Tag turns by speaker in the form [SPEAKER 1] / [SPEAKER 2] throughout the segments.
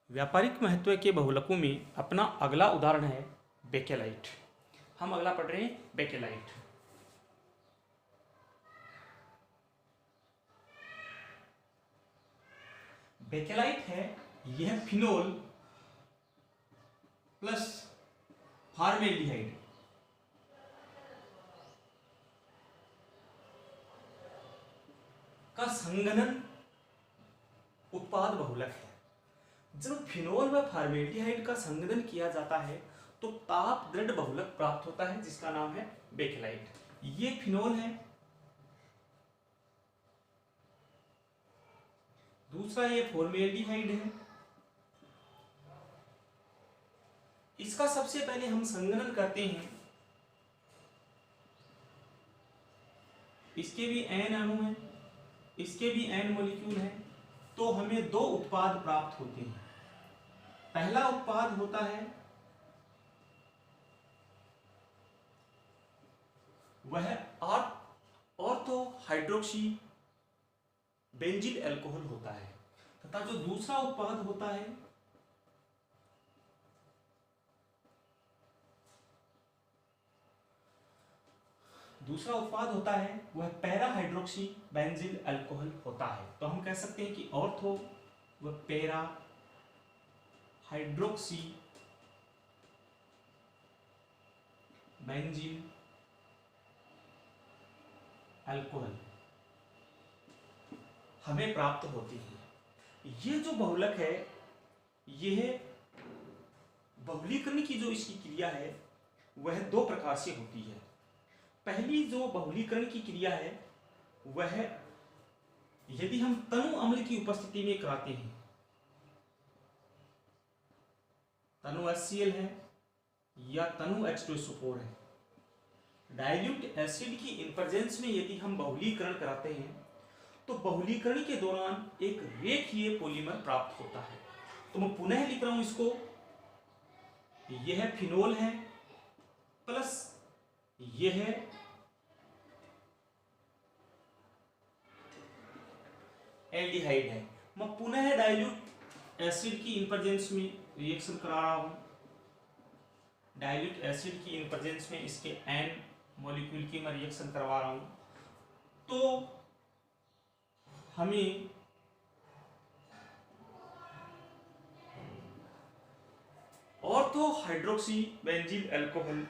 [SPEAKER 1] व्यापारिक महत्व के बहुलकों में अपना अगला उदाहरण है बेकेलाइट। हम अगला पढ़ रहे हैं बेकेलाइट। बेकेलाइट है यह फिनोल प्लस फॉर्मेल्डिहाइड का संघनन उत्पाद बहुलक है। जब फिनोल व फॉर्मेल्डिहाइड का संघनन किया जाता है तो ताप दृढ़ बहुलक प्राप्त होता है जिसका नाम है बेकेलाइट। ये फिनोल है, दूसरा ये फॉर्मेल्डिहाइड है। इसका सबसे पहले हम संघनन करते हैं। इसके भी एन अणु हैं, इसके भी एन मॉलिक्यूल हैं, तो हमें दो उत्पाद प्राप्त होते हैं। पहला उत्पाद होता है वह ऑर्थो हाइड्रोक्सी बेंजील अल्कोहल होता है, तथा जो दूसरा उत्पाद होता है वह पैरा हाइड्रोक्सी बेंजील अल्कोहल होता है। तो हम कह सकते हैं कि ऑर्थो व पैरा हाइड्रोक्सी बेंजील अल्कोहल हमें प्राप्त होती है। ये जो बहुलक है, यह बहुलीकरण की जो इसकी क्रिया है वह दो प्रकार से होती है। पहली जो बहुलीकरण की क्रिया है वह यदि हम तनु अम्ल की उपस्थिति में कराते हैं, तनु HCl है या तनु H2SO4 है, डाइल्यूट एसिड की इनप्रेजेंस में यदि हम बहुलीकरण कराते हैं तो बहुलीकरण के दौरान एक रेखीय पॉलीमर प्राप्त होता है। तो मैं पुनः लिख रहा हूं इसको, यह फिनोल है प्लस यह एल्डिहाइड है। मैं पुनः डाइल्यूट एसिड की इनप्रेजेंस में रिएक्शन करा रहा हूं। डाइल्यूट एसिड की इनप्रेजेंस में इसके एन मॉलिक्यूल की मैं रिएक्शन करवा रहा हूं, तो हमें ऑर्थो हाइड्रोक्सी बेंजील अल्कोहल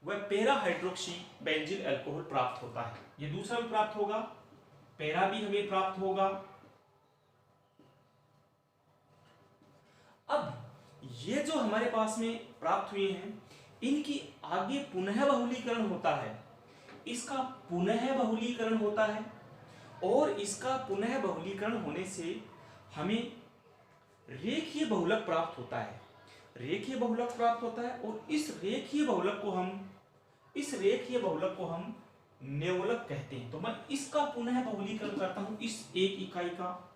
[SPEAKER 1] व पैरा हाइड्रोक्सी बेंजील अल्कोहल प्राप्त होता है। यह दूसरा भी प्राप्त होगा, पैरा भी हमें प्राप्त होगा। अब ये जो हमारे पास में प्राप्त हुए हैं, इनकी आगे पुनः बहुलीकरण होता है, इसका पुनः बहुलीकरण होता है, और इसका पुनः बहुलीकरण होने से हमें रेखीय बहुलक प्राप्त होता है। रेखीय बहुलक प्राप्त होता है और इस रेखीय बहुलक को हम नेवलक कहते हैं। तो मैं इसका पुनः बहुलीकरण करता हूं इस एक इकाई का,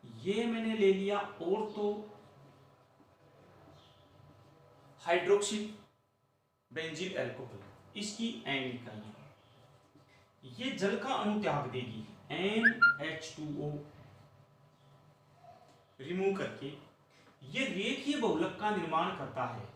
[SPEAKER 1] ये मैंने ले लिया ऑर्थो हाइड्रोक्सी बेंजील अल्कोहल, इसकी एन इकाई, ये जल का अणु त्याग देगी, NH2O रिमूव करके ये रेखीय बहुलक का निर्माण करता है।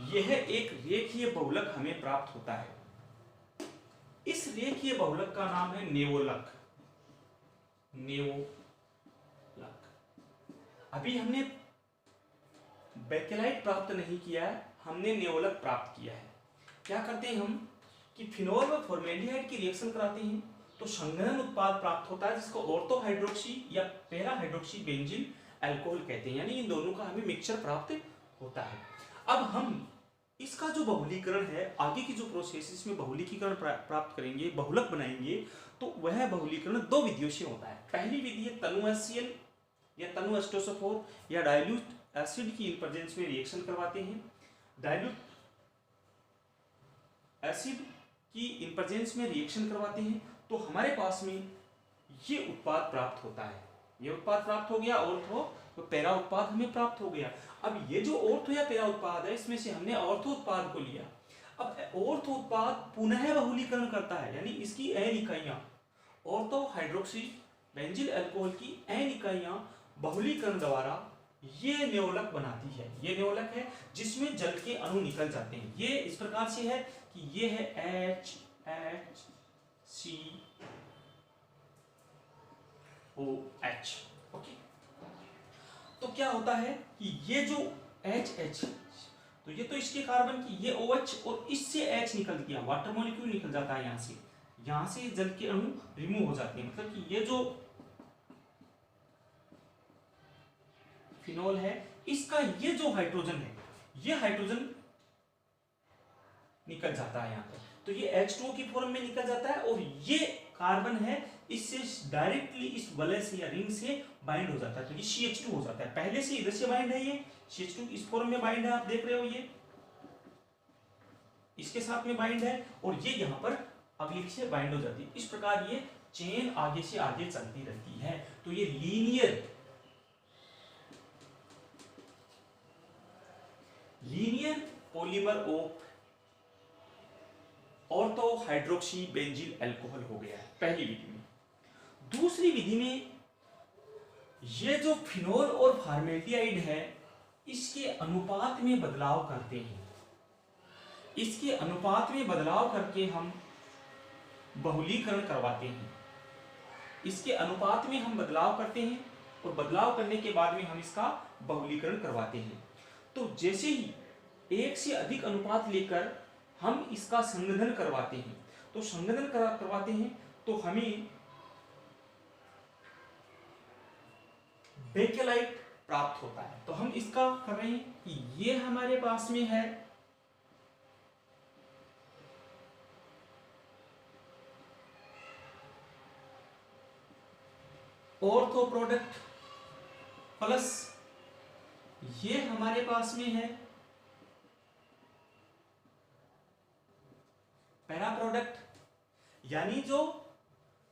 [SPEAKER 1] यह एक रेखीय बहुलक हमें प्राप्त होता है। इस रेखीय बहुलक का नाम है नेवोलक। अभी हमने बेकेलाइट प्राप्त नहीं किया है, हमने नेवोलक प्राप्त किया है। क्या करते हैं हम कि फिनोल व फॉर्मेल्डिहाइड की रिएक्शन कराते हैं तो संघनन उत्पाद प्राप्त होता है जिसको ऑर्थो हाइड्रोक्सी या पैरा हाइड्रोक्सी बेंजील अल्कोहल कहते हैं, यानी इन दोनों का हमें मिक्सचर प्राप्त होता है। अब हम इसका जो बहुलीकरण है, आगे की जो प्रोसेस इसमें बहुलीकरण प्राप्त करेंगे, बहुलक बनाएंगे, तो वह बहुलीकरण दो विधियों से होता है। पहली विधि है तनु HCl या तनु H2SO4 या डाइल्यूट एसिड की प्रेजेंस में रिएक्शन करवाते हैं। डाइल्यूट एसिड कि इन प्रेजेंस में रिएक्शन करवाते हैं तो हमारे पास में ये उत्पाद प्राप्त होता है। ये उत्पाद प्राप्त हो गया ऑर्थो, तो पैरा उत्पाद हमें प्राप्त हो गया। अब ये जो ऑर्थो या पैरा उत्पाद है, इसमें से हमने ऑर्थो उत्पाद को लिया। अब ऑर्थो उत्पाद पुनः बहुलीकरण करता है, यानी इसकी n इकाइयां, ऑर्थो हाइड्रोक्सी बेंजिल अल्कोहल की n इकाइयां बहुलीकरण द्वारा ये नेवलक बनाती है। ये नेवलक है जिसमें जल के अणु निकल जाते हैं। ये इस प्रकार से है कि ये है HCOH। ओके, तो क्या होता है कि ये जो HH, तो ये तो इसके कार्बन की ये OH और इससे H निकल गया, वाटर मॉलिक्यूल निकल जाता है यहाँ से जल के अणु रिमूव हो जाते हैं। मतलब कि ये जो फिनोल है, इसका ये जो हाइड्रोजन है, ये हाइड्रोजन निकल जाता है यहाँ पर, तो ये H2O की फॉर्म में निकल जाता है और ये कार्बन है इससे डायरेक्टली इस वलय से या रिंग से बाइंड हो जाता है, तो ये CH2 हो जाता है। पहले से इधर से बाइंड है, ये CH2 इस फॉर्म में बाइंड है, आप देख रहे हो ये इसके साथ में बाइंड है और ये यहाँ पर अगली से बाइंड हो जाती है। इस प्रकार ये चेन आगे से आगे चलती रहती है। तो ये linear polymer of ortho hydroxy बेंजील alcohol हो गया है पहली विधि में। दूसरी विधि में ये जो फिनोल और फॉर्मेल्डिहाइड है, इसके अनुपात में बदलाव करते हैं। इसके अनुपात में बदलाव करके हम बहुलीकरण करवाते हैं। इसके अनुपात में हम बदलाव करते हैं और बदलाव करने के बाद में हम इसका बहुलीकरण करवाते हैं। तो जैसे ही एक से अधिक अनुपात लेकर हम इसका संघनन करवाते हैं, तो संघनन करवाते हैं तो हमें बेकेलाइट प्राप्त होता है। तो हम इसका कर रहे हैं कि ये हमारे पास में है ऑर्थो प्रोडक्ट प्लस ये हमारे पास में है पैरा प्रोडक्ट, यानी जो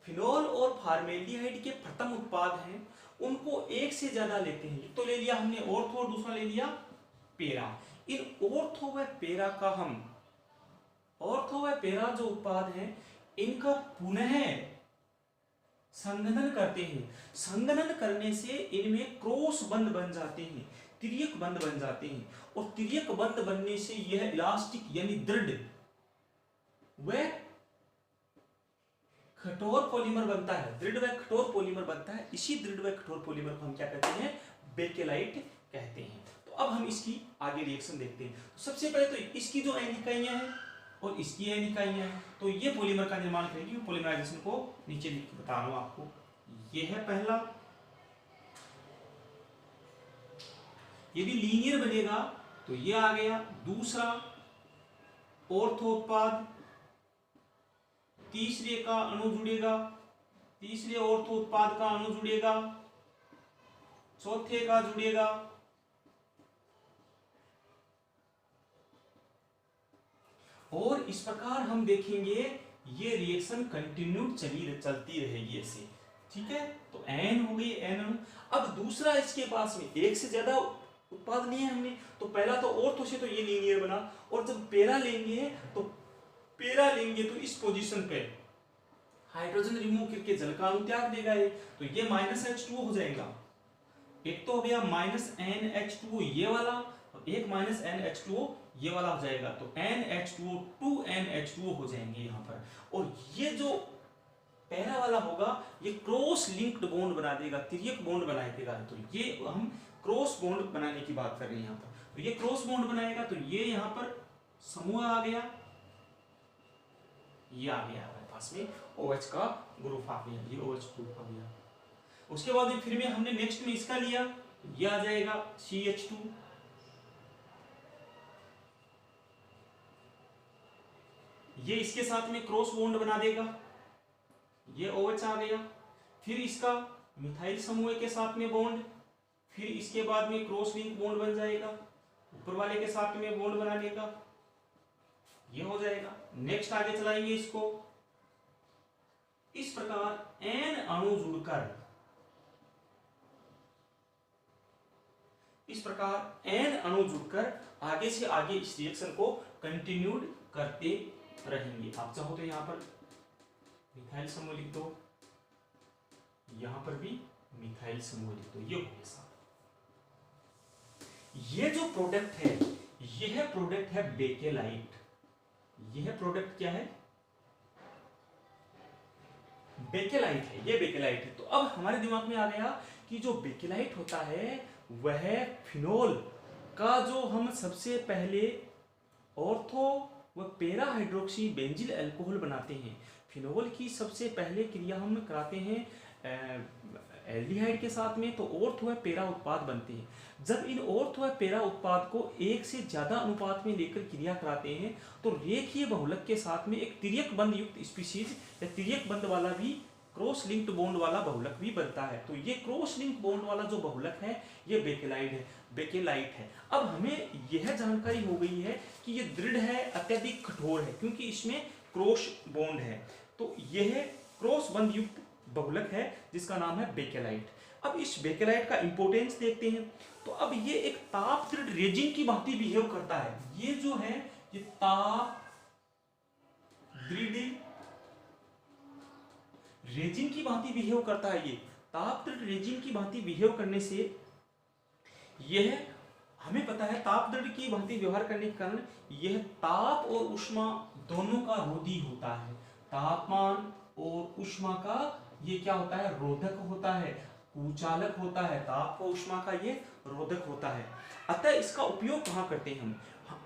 [SPEAKER 1] फिनोल और फॉर्मेल्डिहाइड के प्रथम उत्पाद हैं उनको एक से ज्यादा लेते हैं। तो ले लिया हमने ऑर्थो और दूसरा ले लिया पैरा। इन ऑर्थो व पैरा का हम ऑर्थो व पैरा जो उत्पाद हैं इनका पुनः संघनन करते हैं। संघनन करने से इनमें क्रॉस बंध बन जाते हैं, तिर्यक बंध बन जाते हैं और तिर्यक बंध बनने से यह इलास्टिक यानी दृढ़ व कठोर पॉलीमर बनता है। दृढ़ व कठोर पॉलीमर बनता है। इसी दृढ़ व कठोर पॉलीमर को हम क्या कहते हैं? बेकेलाइट कहते हैं। तो अब हम इसकी आगे रिएक्शन देखते हैं। तो सबसे पहले तो इसकी जो n इकाइयां हैं और इसकी n इकाइयां हैं, तो ये पॉलीमर का निर्माण करेगी। मैं पॉलीमराइजेशन को नीचे लिख के बता रहा हूं आपको। ये है पहला, यदि लीनियर बनेगा तो ये आ गया। दूसरा ऑर्थो उत्पाद, तीसरे का अणु जुड़ेगा, तीसरे ऑर्थो उत्पाद का अणु जुड़ेगा, चौथे का जुड़ेगा, और इस प्रकार हम देखेंगे ये रिएक्शन कंटिन्यू चलती रहेगी ऐसे। ठीक है, तो N हो गई N अणु। अब दूसरा इसके पास में एक से ज्यादा उत्पाद लिए हमने, तो पहला तो ऑर्थो से तो ये लीनियर बना, और जब पैरा लेंगे तो इस पोजीशन पे हाइड्रोजन रिमूव करके जल का अणु त्याग देगा ये, तो ये -H2O हो जाएगा। एक तो हो गया -NH2O ये वाला, और एक -NH2O ये वाला हो जाएगा। तो NH2O 2NH2O हो जाएंगे यहाँ पर। और ये जो पहला वाला होगा ये क्रॉस लिंक्ड बॉन्ड बना देगा, तिर्यक बॉन्ड बना देगा। तो ये हम क्रॉस बॉन्ड बनाने की बात कर रहे हैं यहाँ पर। तो ये क्रॉस बॉन्ड बनाएगा, तो ये यहाँ पर समूह आ गया, ये आ गया हमारे पास में OH का ग्रुप आ गया, ये OH ग्रुप आ गया। उसके बाद फिर में हमने नेक्स्ट में इसका लिया, ये आ जाएगा CH2, ये इसके साथ में क्रॉस बॉन्ड बना देगा, ये OH आ गया। फिर इसका मिथाइल समूह के साथ में बॉन्ड, फिर इसके बाद में क्रॉस लिंक बॉन्ड बन जाएगा, ऊपर वाले के साथ में बॉन्ड बना लेगा, ये हो जाएगा। नेक्स्ट आगे चलाएंगे इसको। इस प्रकार n अणु जुड़कर, इस प्रकार n अणु जुड़कर आगे से आगे इस रिएक्शन को कंटिन्यूड करते रहेंगे। आप चाहो तो यहां पर मिथाइल समूह लिख दो, यहां पर भी मिथाइल समूह लिख दो। ये हो गया साहब। ये जो प्रोडक्ट है, यह प्रोडक्ट है बेकेलाइट। यह प्रोडक्ट क्या है? बेकेलाइट है। ये बेकेलाइट है। तो अब हमारे दिमाग में आ गया कि जो बेकेलाइट होता है वह फिनोल का जो हम सबसे पहले ऑर्थो व पैरा हाइड्रोक्सी बेंजिल अल्कोहल बनाते हैं। फिनोल की सबसे पहले क्रिया हम कराते हैं एल्डिहाइड के साथ में, तो ऑर्थो व पैरा उत्पाद बनते हैं। जब इन ऑर्थो व पैरा उत्पाद को एक से ज्यादा अनुपात में लेकर क्रिया कराते हैं तो रेखीय बहुलक के साथ में एक तिर्यक बंध युक्त स्पीशीज या तिर्यक बंध वाला भी क्रॉस लिंक्ड बॉन्ड वाला बहुलक भी बनता है। तो ये क्रॉस लिंक बॉन्ड वाला जो बहुलक है ये बेकेलाइट है। अब हमें यह जानकारी हो गई है कि ये दृढ़ है, अत्यधिक कठोर है, क्योंकि इसमें क्रॉस बॉन्ड है। तो यह क्रॉस बंध युक्त बहुलक है जिसका नाम है बेकेलाइट। अब इस बेकेलाइट का इंपोर्टेंस देखते हैं। तो अब ये एक ताप दृढ़ रेजिन की भांति बिहेव करता है। ये जो है ये ताप दृढ़ रेजिन की भांति बिहेव करता है। ये ताप दृढ़ रेजिन की भांति बिहेव करने से यह हमें पता है, ताप दृढ़ की भांति व्यवहार करने के कारण यह ताप और उष्मा दोनों का रोधी होता है। तापमान और उष्मा का ये क्या होता है? रोधक होता है, कुचालक होता है। ताप और उष्मा का ये रोधक होता है। अतः इसका उपयोग कहाँ करते हैं हम?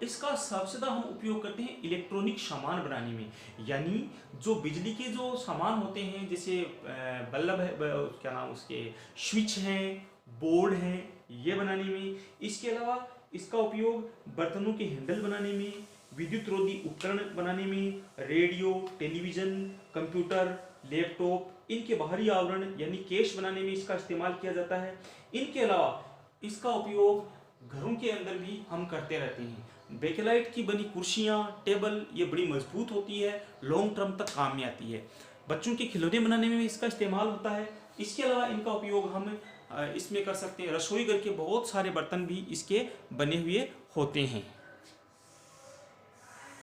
[SPEAKER 1] इसका सबसे ज्यादा हम उपयोग करते हैं इलेक्ट्रॉनिक सामान बनाने में, यानी जो बिजली के जो सामान होते हैं, जैसे बल्ब है, क्या नाम उसके, स्विच हैं, बोर्ड हैं, ये बनाने में। इसके अलावा इसका उपयोग बर्तनों के हैंडल बनाने में, विद्युत रोधी उपकरण बनाने में, रेडियो, टेलीविजन, कंप्यूटर, लैपटॉप, इनके बाहरी आवरण यानी केस बनाने में इसका इस्तेमाल किया जाता है। इनके अलावा इसका उपयोग घरों के अंदर भी हम करते रहते हैं। बेकेलाइट की बनी कुर्सियां, टेबल ये बड़ी मजबूत होती है, लॉन्ग टर्म तक काम में आती है। बच्चों के खिलौने बनाने में इसका इस्तेमाल होता है। इसके अलावा इनका उपयोग हम इसमें कर सकते हैं। रसोई घर के बहुत सारे बर्तन भी इसके बने हुए होते हैं।